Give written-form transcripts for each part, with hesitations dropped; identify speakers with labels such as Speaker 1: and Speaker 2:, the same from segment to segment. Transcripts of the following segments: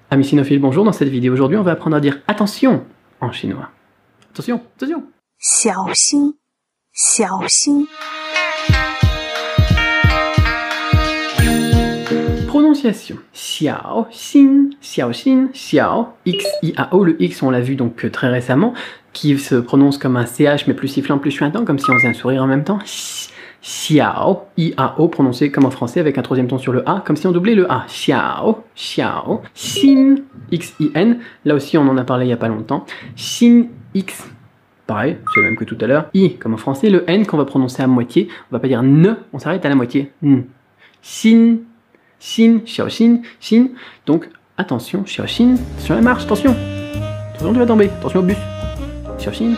Speaker 1: Amis cinophiles, bonjour. Dans cette vidéo aujourd'hui, on va apprendre à dire attention en chinois. Attention, attention.
Speaker 2: 小心，小心。
Speaker 1: Prononciation. Xiao, xin, xiao, xin, xiao, x, i, a, o. Le x, on l'a vu donc très récemment, qui se prononce comme un ch, mais plus sifflant, plus chuintant, comme si on faisait un sourire en même temps. Xiao, i, a, o, prononcé comme en français avec un troisième ton sur le a, comme si on doublait le a. Xiao, xiao. Xin, x, i, n. Là aussi, on en a parlé il n'y a pas longtemps. Xin, x. Pareil, c'est le même que tout à l'heure. I, comme en français, le n qu'on va prononcer à moitié. On va pas dire ne, on s'arrête à la moitié. Xin, xin, xiao xin, xin. Donc, attention, xiao xin, sur la marche, attention. Attention, tu vas tomber, attention au bus. Xiao xin.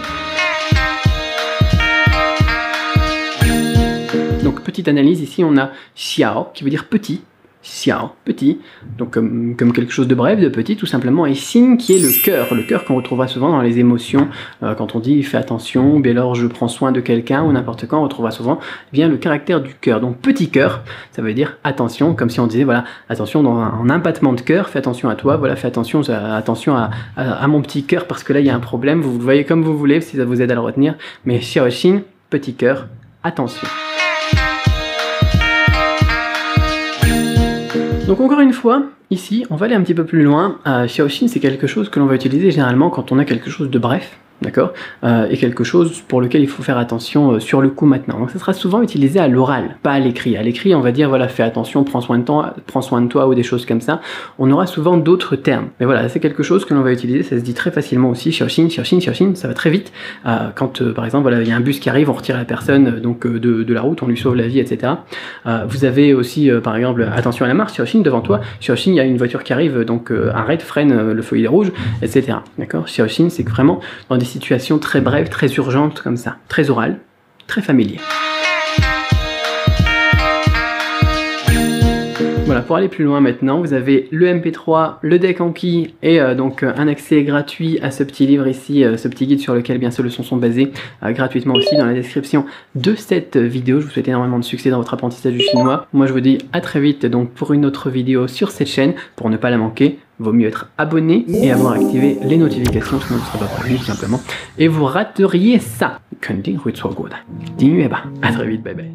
Speaker 1: Donc, petite analyse, ici on a xiao, qui veut dire petit. Xiao, petit, donc comme quelque chose de bref, de petit tout simplement, et xin qui est le cœur qu'on retrouvera souvent dans les émotions, quand on dit fais attention, ou bien alors je prends soin de quelqu'un, ou n'importe quoi, on retrouvera souvent bien le caractère du cœur. Donc petit cœur, ça veut dire attention, comme si on disait voilà, attention en un battement de cœur, fais attention à toi, voilà, fais attention, à mon petit cœur, parce que là il y a un problème, vous le voyez comme vous voulez, si ça vous aide à le retenir, mais xiao xin, petit cœur, attention. Donc encore une fois, ici, on va aller un petit peu plus loin. Xiao xin, c'est quelque chose que l'on va utiliser généralement quand on a quelque chose de bref, d'accord, et quelque chose pour lequel il faut faire attention sur le coup maintenant. Donc ça sera souvent utilisé à l'oral, pas à l'écrit. À l'écrit, on va dire voilà, fais attention, prends soin de toi ou des choses comme ça. On aura souvent d'autres termes. Mais voilà, c'est quelque chose que l'on va utiliser, ça se dit très facilement aussi. Xiao xin, xiao xin, xiao xin, ça va très vite. Quand par exemple, voilà, il y a un bus qui arrive, on retire la personne donc de la route, on lui sauve la vie, etc. Vous avez aussi par exemple, attention à la marche, xiao xin, devant toi. Xiao xin, il y a une voiture qui arrive, donc arrête, freine, le feu il est rouge, etc. D'accord. Xiao xin, c'est vraiment dans des situations très brèves, très urgentes comme ça, très orales, très familier. Voilà, pour aller plus loin maintenant, vous avez le MP3, le deck Anki et donc un accès gratuit à ce petit livre ici, ce petit guide sur lequel bien ces leçons sont basées, gratuitement aussi dans la description de cette vidéo. Je vous souhaite énormément de succès dans votre apprentissage du chinois. Moi je vous dis à très vite donc pour une autre vidéo sur cette chaîne. Pour ne pas la manquer, vaut mieux être abonné et avoir activé les notifications, sinon vous ne serez pas prévenu tout simplement. Et vous rateriez ça. À très vite, bye bye.